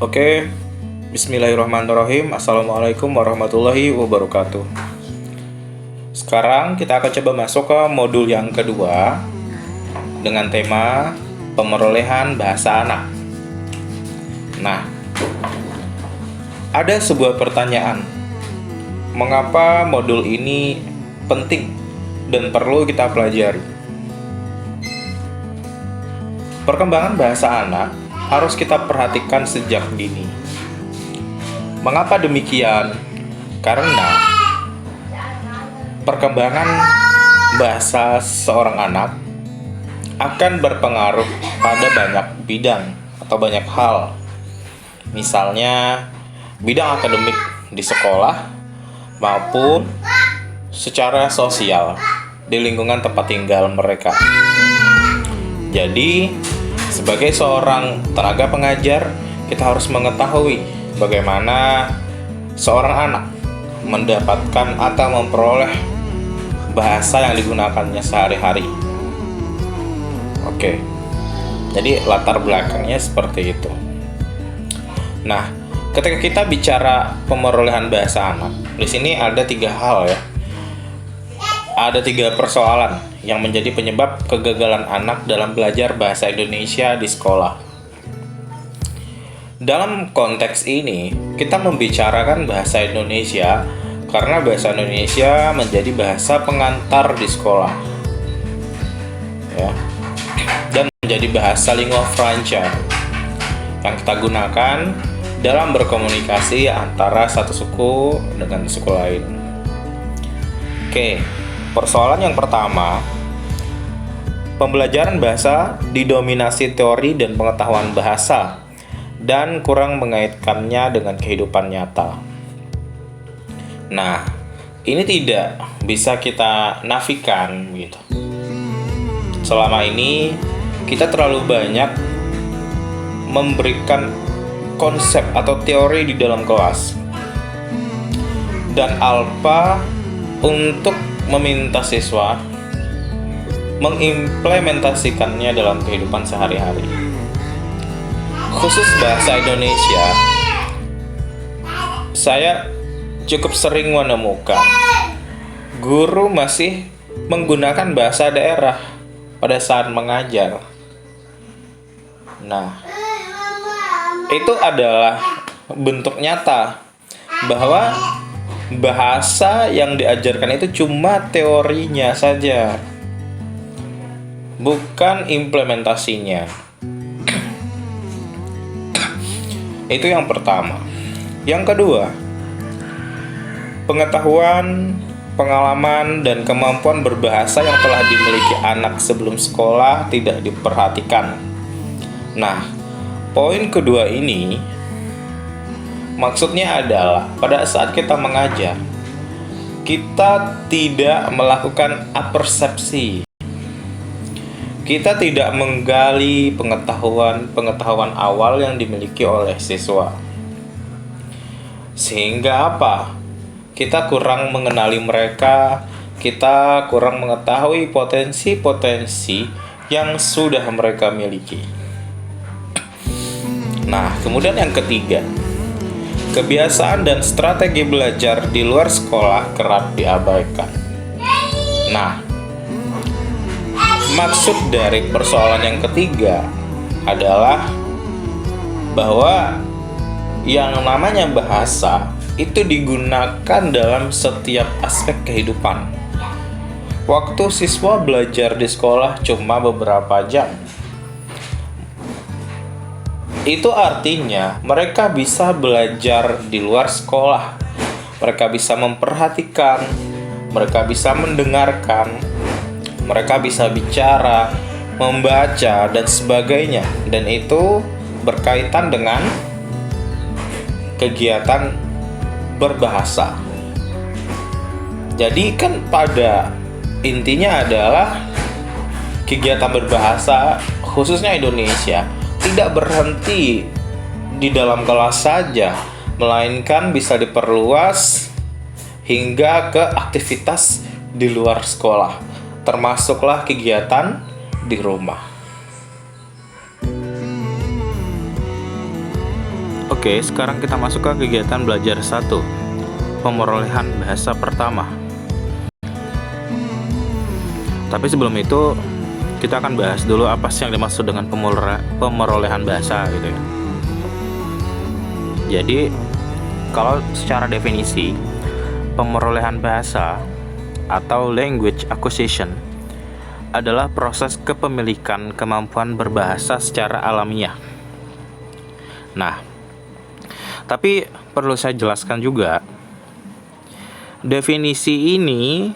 Oke, bismillahirrahmanirrahim. Assalamualaikum warahmatullahi wabarakatuh. Sekarang kita akan coba masuk ke modul yang kedua dengan tema pemerolehan bahasa anak. Nah, ada sebuah pertanyaan. Mengapa modul ini penting dan perlu kita pelajari? Perkembangan bahasa anak harus kita perhatikan sejak dini. Mengapa demikian? Karena perkembangan bahasa seorang anak akan berpengaruh pada banyak bidang atau banyak hal. Misalnya, bidang akademik di sekolah maupun secara sosial di lingkungan tempat tinggal mereka. Jadi, sebagai seorang tenaga pengajar, kita harus mengetahui bagaimana seorang anak mendapatkan atau memperoleh bahasa yang digunakannya sehari-hari. Oke, jadi latar belakangnya seperti itu. Nah, ketika kita bicara pemerolehan bahasa anak, di sini ada 3 hal ya. Ada 3 persoalan yang menjadi penyebab kegagalan anak dalam belajar bahasa Indonesia di sekolah. Dalam konteks ini, kita membicarakan bahasa Indonesia karena bahasa Indonesia menjadi bahasa pengantar di sekolah, ya, dan menjadi bahasa lingua franca yang kita gunakan dalam berkomunikasi antara satu suku dengan suku lain. Oke. Persoalan yang pertama, pembelajaran bahasa didominasi teori dan pengetahuan bahasa dan kurang mengaitkannya dengan kehidupan nyata. Nah, ini tidak bisa kita nafikan gitu. Selama ini kita terlalu banyak memberikan konsep atau teori di dalam kelas dan alpa untuk meminta siswa mengimplementasikannya dalam kehidupan sehari-hari. Khusus bahasa Indonesia, saya cukup sering menemukan guru masih menggunakan bahasa daerah pada saat mengajar. Nah, itu adalah bentuk nyata bahwa bahasa yang diajarkan itu cuma teorinya saja, bukan implementasinya. Itu yang pertama. Yang kedua, pengetahuan, pengalaman, dan kemampuan berbahasa yang telah dimiliki anak sebelum sekolah tidak diperhatikan. Nah, poin kedua ini maksudnya adalah pada saat kita mengajar, kita tidak melakukan apersepsi. Kita tidak menggali pengetahuan awal yang dimiliki oleh siswa. Sehingga apa? Kita kurang mengenali mereka, kita kurang mengetahui potensi-potensi yang sudah mereka miliki. Nah, kemudian yang ketiga, kebiasaan dan strategi belajar di luar sekolah kerap diabaikan. Nah, maksud dari persoalan yang ketiga adalah bahwa yang namanya bahasa itu digunakan dalam setiap aspek kehidupan. Waktu siswa belajar di sekolah cuma beberapa jam. Itu artinya mereka bisa belajar di luar sekolah. Mereka bisa memperhatikan, mereka bisa mendengarkan, mereka bisa bicara, membaca, dan sebagainya. Dan itu berkaitan dengan kegiatan berbahasa. Jadi kan pada intinya adalah kegiatan berbahasa khususnya Indonesia tidak berhenti di dalam kelas saja, melainkan bisa diperluas hingga ke aktivitas di luar sekolah, termasuklah kegiatan di rumah. Oke, sekarang kita masuk ke kegiatan belajar 1, pemerolehan bahasa pertama. Tapi sebelum itu, kita akan bahas dulu apa sih yang dimaksud dengan pemerolehan bahasa gitu ya. Jadi, kalau secara definisi, pemerolehan bahasa atau language acquisition adalah proses kepemilikan kemampuan berbahasa secara alamiah. Nah, tapi perlu saya jelaskan juga, definisi ini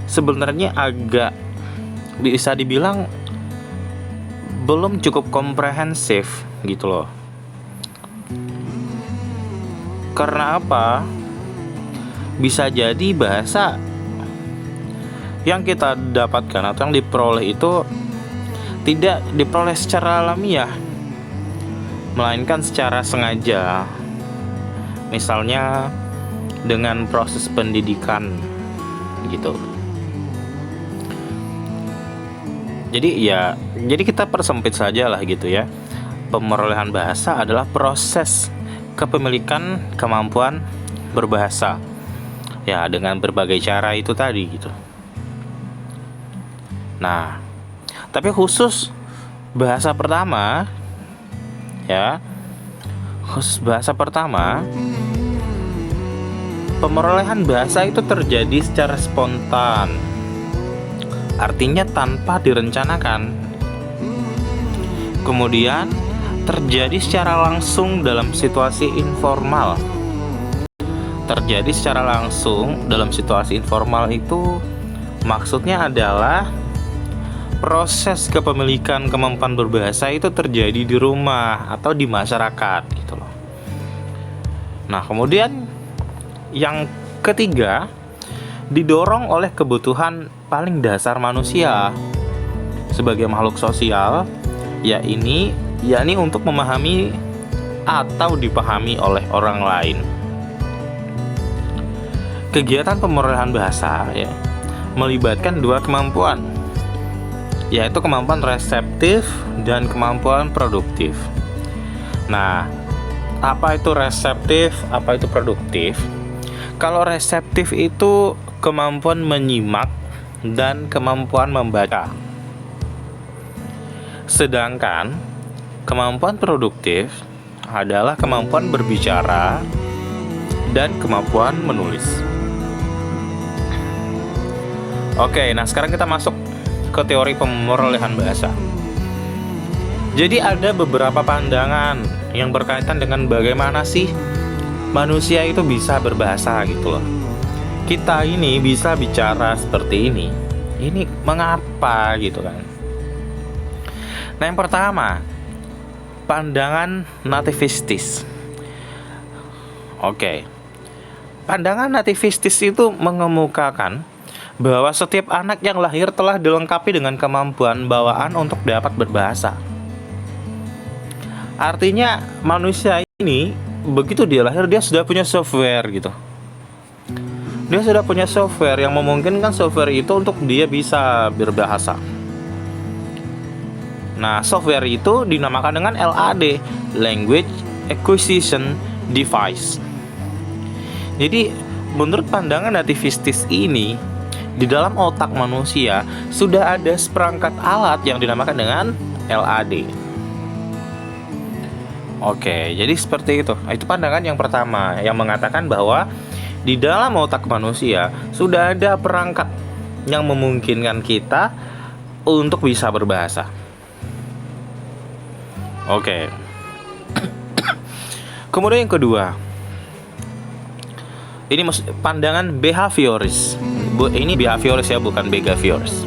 sebenarnya agak bisa dibilang belum cukup komprehensif gitu loh. Karena apa? Bisa jadi bahasa yang kita dapatkan atau yang diperoleh itu tidak diperoleh secara alamiah, melainkan secara sengaja. Misalnya dengan proses pendidikan gitu. Jadi kita persempit saja lah gitu ya. Pemerolehan bahasa adalah proses kepemilikan kemampuan berbahasa. Ya, dengan berbagai cara itu tadi gitu. Nah, tapi khusus bahasa pertama ya, khusus bahasa pertama, pemerolehan bahasa itu terjadi secara spontan. Artinya tanpa direncanakan. Kemudian terjadi secara langsung dalam situasi informal. Terjadi secara langsung dalam situasi informal itu maksudnya adalah proses kepemilikan kemampuan berbahasa itu terjadi di rumah atau di masyarakat gitu loh. Nah, kemudian yang ketiga, didorong oleh kebutuhan paling dasar manusia sebagai makhluk sosial, yakni untuk memahami atau dipahami oleh orang lain. Kegiatan pemerolehan bahasa ya melibatkan dua kemampuan, yaitu kemampuan reseptif dan kemampuan produktif. Nah, apa itu reseptif, apa itu produktif? Kalau reseptif itu kemampuan menyimak dan kemampuan membaca. Sedangkan kemampuan produktif adalah kemampuan berbicara dan kemampuan menulis. Oke, nah sekarang kita masuk ke teori pemerolehan bahasa. Jadi ada beberapa pandangan yang berkaitan dengan bagaimana sih manusia itu bisa berbahasa gitu loh. Kita ini bisa bicara seperti ini mengapa gitu kan. Nah, yang pertama, pandangan nativistis. Oke. Pandangan nativistis itu mengemukakan bahwa setiap anak yang lahir telah dilengkapi dengan kemampuan bawaan untuk dapat berbahasa. Artinya manusia ini begitu dia lahir dia sudah punya software gitu. Dia sudah punya software yang memungkinkan software itu untuk dia bisa berbahasa. Nah, software itu dinamakan dengan LAD, Language Acquisition Device. Jadi, menurut pandangan nativistis ini, di dalam otak manusia sudah ada seperangkat alat yang dinamakan dengan LAD. Oke, jadi seperti itu. Itu pandangan yang pertama yang mengatakan bahwa di dalam otak manusia sudah ada perangkat yang memungkinkan kita untuk bisa berbahasa. Oke. Kemudian yang kedua, ini pandangan behavioris. Ini behavioris ya, bukan behavioris.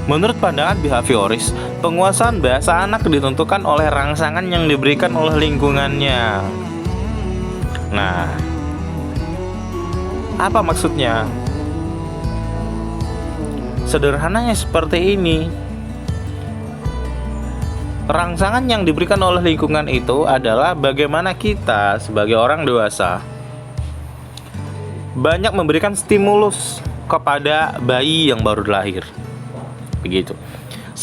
Menurut pandangan behavioris, penguasaan bahasa anak ditentukan oleh rangsangan yang diberikan oleh lingkungannya. Nah, apa maksudnya? Sederhananya seperti ini. Rangsangan yang diberikan oleh lingkungan itu adalah bagaimana kita sebagai orang dewasa banyak memberikan stimulus kepada bayi yang baru lahir. Begitu.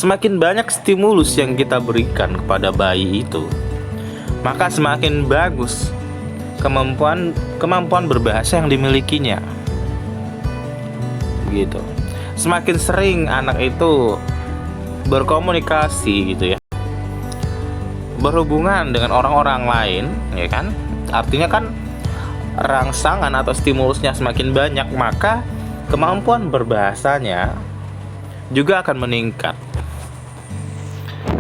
semakin banyak stimulus yang kita berikan kepada bayi itu, maka semakin bagus kemampuan berbahasa yang dimilikinya. Gitu. Semakin sering anak itu berkomunikasi gitu ya, berhubungan dengan orang-orang lain, ya kan? Artinya kan rangsangan atau stimulusnya semakin banyak, maka kemampuan berbahasanya juga akan meningkat.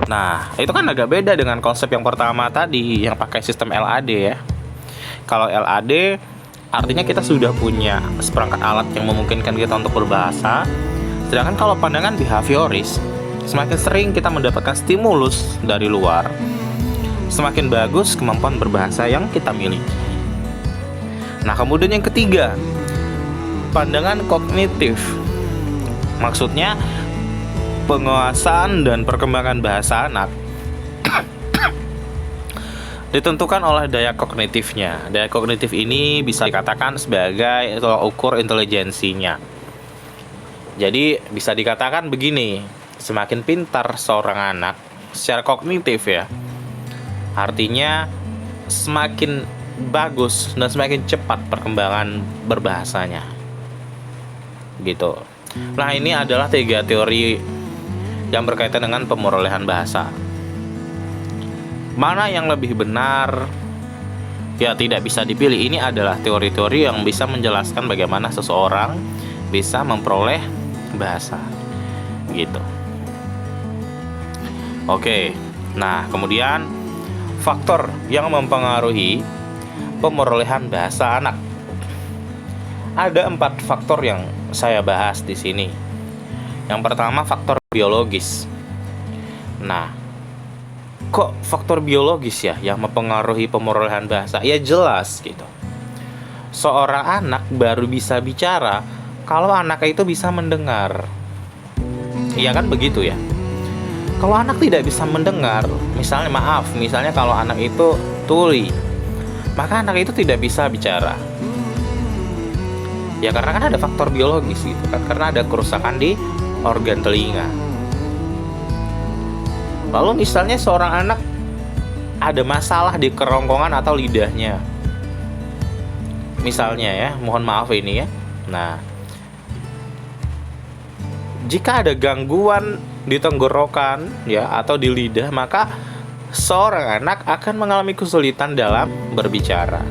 Nah, itu kan agak beda dengan konsep yang pertama tadi yang pakai sistem LAD ya. Kalau LAD artinya kita sudah punya seperangkat alat yang memungkinkan kita untuk berbahasa. Sedangkan kalau pandangan behavioris, semakin sering kita mendapatkan stimulus dari luar, semakin bagus kemampuan berbahasa yang kita miliki. Nah, kemudian yang ketiga, pandangan kognitif. Maksudnya penguasaan dan perkembangan bahasa anak ditentukan oleh daya kognitifnya. Daya kognitif ini bisa dikatakan sebagai tolak ukur intelijensinya. Jadi bisa dikatakan begini, semakin pintar seorang anak secara kognitif ya, artinya semakin bagus dan semakin cepat perkembangan berbahasanya. Gitu. Nah, ini adalah 3 teori yang berkaitan dengan pemerolehan bahasa. Mana yang lebih benar? Ya, tidak bisa dipilih. Ini adalah teori-teori yang bisa menjelaskan bagaimana seseorang bisa memperoleh bahasa. Gitu. Oke. Nah, kemudian faktor yang mempengaruhi pemerolehan bahasa anak. Ada 4 faktor yang saya bahas di sini. Yang pertama, faktor biologis. Nah, kok faktor biologis ya yang mempengaruhi pemerolehan bahasa? Ya jelas gitu. Seorang anak baru bisa bicara kalau anak itu bisa mendengar. Iya kan begitu ya. Kalau anak tidak bisa mendengar, misalnya kalau anak itu tuli, maka anak itu tidak bisa bicara. Ya karena kan ada faktor biologis gitu kan, karena ada kerusakan di organ telinga. Lalu misalnya seorang anak ada masalah di kerongkongan atau lidahnya, misalnya ya, mohon maaf ini ya. Nah, jika ada gangguan di tenggorokan ya atau di lidah, maka seorang anak akan mengalami kesulitan dalam berbicara.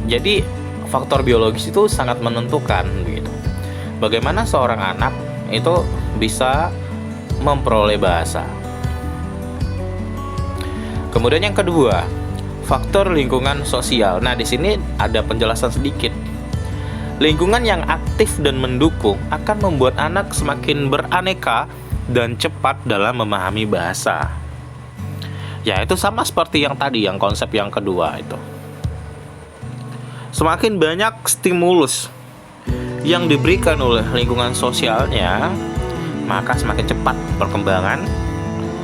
Jadi faktor biologis itu sangat menentukan begitu. Bagaimana seorang anak itu bisa memperoleh bahasa. Kemudian yang kedua, faktor lingkungan sosial. Nah, di sini ada penjelasan sedikit. Lingkungan yang aktif dan mendukung akan membuat anak semakin beraneka dan cepat dalam memahami bahasa. Ya, itu sama seperti yang tadi, yang konsep yang kedua itu. Semakin banyak stimulus yang diberikan oleh lingkungan sosialnya, maka semakin cepat perkembangan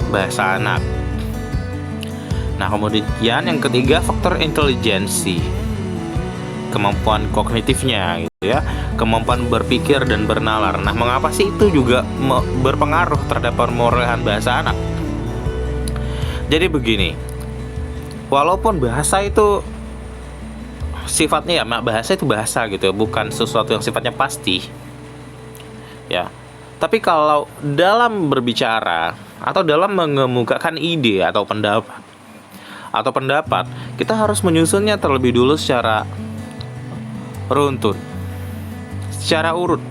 bahasa anak. Nah, kemudian yang ketiga, faktor intelijensi, kemampuan kognitifnya gitu ya, kemampuan berpikir dan bernalar. Nah, mengapa sih itu juga berpengaruh terhadap pemerolehan bahasa anak? Jadi begini, walaupun bahasa itu sifatnya ya, bahasa itu bahasa gitu ya, bukan sesuatu yang sifatnya pasti ya. Tapi kalau dalam berbicara atau dalam mengemukakan ide atau pendapat, kita harus menyusunnya terlebih dulu secara runtun, secara urut.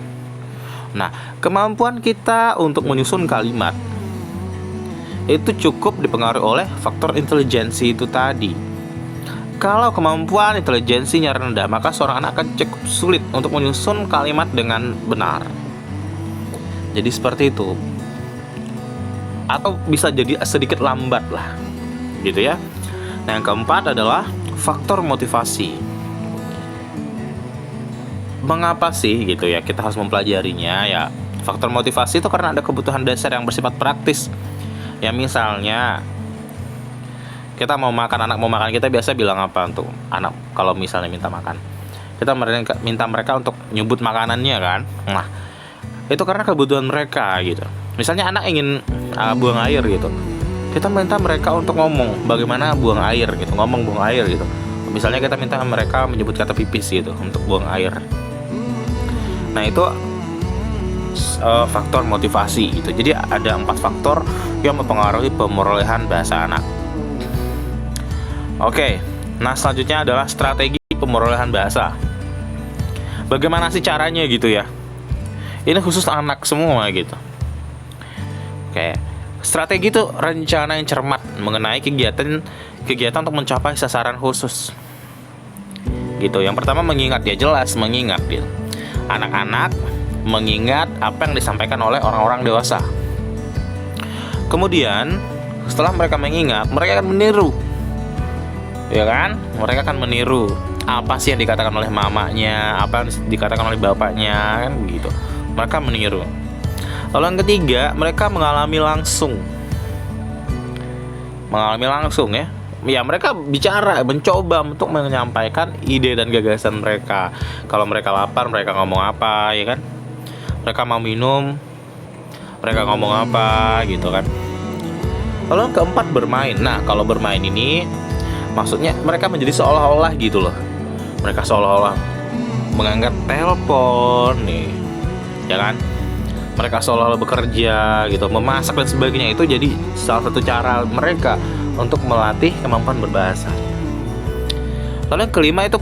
Nah, kemampuan kita untuk menyusun kalimat itu cukup dipengaruhi oleh faktor intelijensi itu tadi. Kalau kemampuan intelijensinya rendah, maka seorang anak akan cukup sulit untuk menyusun kalimat dengan benar. Jadi seperti itu. Atau bisa jadi sedikit lambat lah, gitu ya. Nah, yang keempat adalah faktor motivasi. Mengapa sih gitu ya kita harus mempelajarinya ya? Faktor motivasi itu karena ada kebutuhan dasar yang bersifat praktis. Ya, misalnya kita mau makan, anak mau makan, kita biasa bilang apa untuk anak kalau misalnya minta makan? Kita minta mereka untuk nyebut makanannya kan. Nah, itu karena kebutuhan mereka gitu. Misalnya anak ingin buang air gitu, kita minta mereka untuk ngomong bagaimana buang air gitu, ngomong buang air gitu. Misalnya kita minta mereka menyebut kata pipis gitu untuk buang air. Nah itu faktor motivasi gitu. Jadi ada 4 faktor yang mempengaruhi pemerolehan bahasa anak. Oke, nah selanjutnya adalah strategi pemerolehan bahasa. Bagaimana sih caranya gitu ya? Ini khusus anak semua gitu. Oke, strategi itu rencana yang cermat mengenai kegiatan untuk mencapai sasaran khusus. Gitu. Yang pertama mengingat, ya jelas mengingat gitu. Anak-anak mengingat apa yang disampaikan oleh orang-orang dewasa. Kemudian setelah mereka mengingat, mereka akan meniru. Ya kan? Mereka akan meniru apa sih yang dikatakan oleh mamanya, apa yang dikatakan oleh bapaknya, kan begitu. Mereka meniru. Lalu yang ketiga, mereka mengalami langsung ya. Ya mereka bicara, mencoba untuk menyampaikan ide dan gagasan mereka. Kalau mereka lapar, mereka ngomong apa, ya kan? Mereka mau minum, mereka ngomong apa, gitu kan? Lalu yang keempat, bermain. Nah, kalau bermain ini maksudnya mereka menjadi seolah-olah gitu loh. Mereka seolah-olah mengangkat telepon nih, ya kan? Mereka seolah-olah bekerja gitu, memasak dan sebagainya. Itu jadi salah satu cara mereka untuk melatih kemampuan berbahasa. Lalu yang kelima itu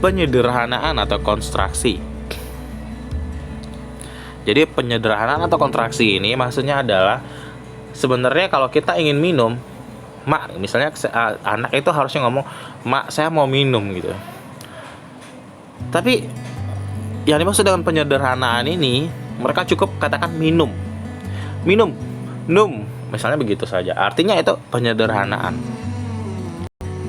penyederhanaan atau konstruksi. Jadi penyederhanaan atau konstruksi ini maksudnya adalah sebenarnya kalau kita ingin minum, mak, misalnya anak itu harusnya ngomong, mak saya mau minum gitu. Tapi yang dimaksud dengan penyederhanaan ini, mereka cukup katakan minum, num, misalnya begitu saja. Artinya itu penyederhanaan,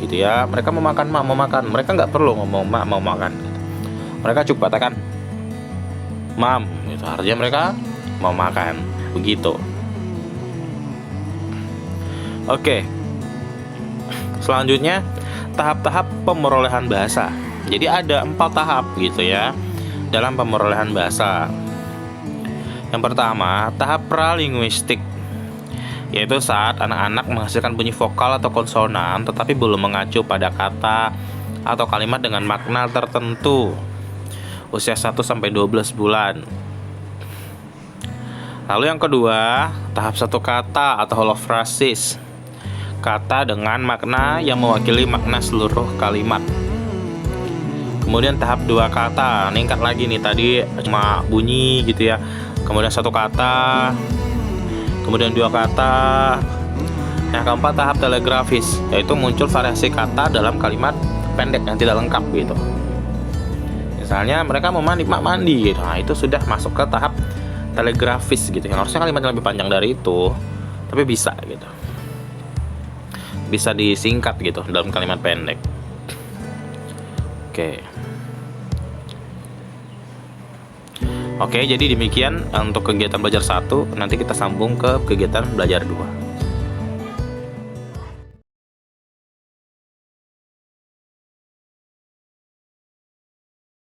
gitu ya. Mereka mau makan, mak mau makan. Mereka nggak perlu ngomong mak mau makan. Gitu. Mereka cukup katakan mam, gitu. Artinya mereka mau makan, begitu. Oke. Selanjutnya tahap-tahap pemerolehan bahasa. Jadi ada 4 tahap gitu ya dalam pemerolehan bahasa. Yang pertama, tahap pralinguistik, yaitu saat anak-anak menghasilkan bunyi vokal atau konsonan tetapi belum mengacu pada kata atau kalimat dengan makna tertentu, usia 1-12 bulan. Lalu yang kedua, tahap 1 kata atau holofrasis, kata dengan makna yang mewakili makna seluruh kalimat. Kemudian tahap 2 kata, meningkat lagi nih, tadi cuma bunyi gitu ya. Kemudian 1 kata, kemudian 2 kata. Yang keempat tahap telegrafis, yaitu muncul variasi kata dalam kalimat pendek yang tidak lengkap gitu. Misalnya mereka mau mandi, mak mandi gitu. Nah, itu sudah masuk ke tahap telegrafis gitu. Yang harusnya kalimatnya lebih panjang dari itu, tapi bisa gitu. Bisa disingkat gitu dalam kalimat pendek. Oke, jadi demikian untuk kegiatan belajar 1. Nanti kita sambung ke kegiatan belajar 2.